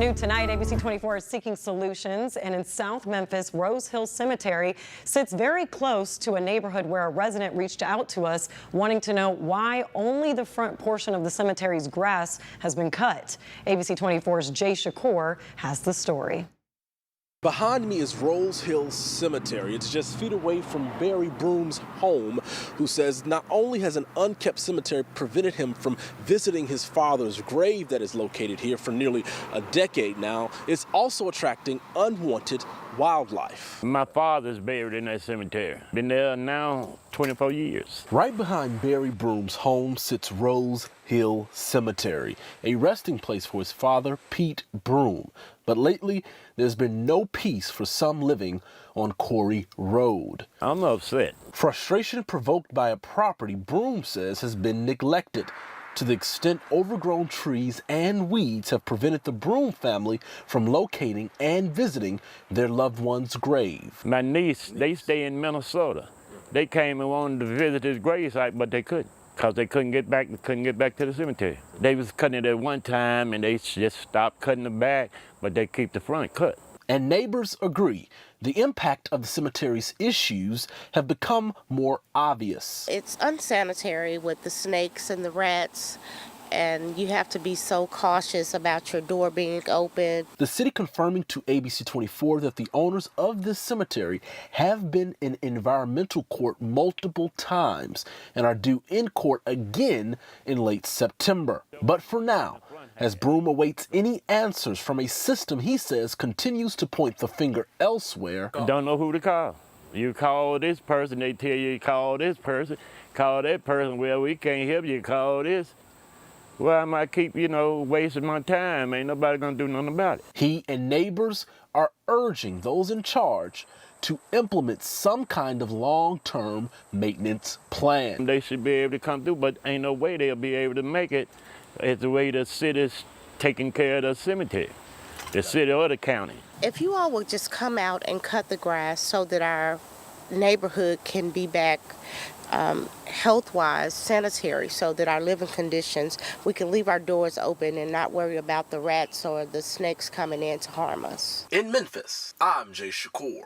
New tonight, ABC 24 is seeking solutions, and in South Memphis, Rose Hill Cemetery sits very close to a neighborhood where a resident reached out to us wanting to know why only the front portion of the cemetery's grass has been cut. ABC 24's Jay Shakur has the story. Behind me is Rose Hill Cemetery. It's just feet away from Barry Broom's home, who says not only has an unkept cemetery prevented him from visiting his father's grave that is located here for nearly a decade now, it's also attracting unwanted wildlife. My father's buried in that cemetery. Been there now 24 years. Right behind Barry Broom's home sits Rose Hill Cemetery, a resting place for his father, Pete Broom. But lately, there's been no peace for some living on Corey Road. I'm upset. Frustration provoked by a property Broom says has been neglected, to the extent overgrown trees and weeds have prevented the Broom family from locating and visiting their loved one's grave. My niece, they stay in Minnesota. They came and wanted to visit his gravesite, but they couldn't, because they couldn't get back to the cemetery. They was cutting it at one time, and they just stopped cutting the back, but they keep the front cut. And neighbors agree. The impact of the cemetery's issues have become more obvious. It's unsanitary with the snakes and the rats, and you have to be so cautious about your door being open. The city confirming to ABC 24 that the owners of this cemetery have been in environmental court multiple times and are due in court again in late September. But for now, as Broom awaits any answers from a system he says continues to point the finger elsewhere. Don't know who to call. You call this person, they tell you call this person, call that person. Well, we can't help you, call this. Well, I might keep, wasting my time. Ain't nobody gonna do nothing about it. He and neighbors are urging those in charge to implement some kind of long-term maintenance plan. They should be able to come through, but ain't no way they'll be able to make it. It's the way the city's taking care of the cemetery, the city or the county. If you all would just come out and cut the grass so that our neighborhood can be back health-wise, sanitary, so that our living conditions, we can leave our doors open and not worry about the rats or the snakes coming in to harm us. In Memphis, I'm Jay Shakur.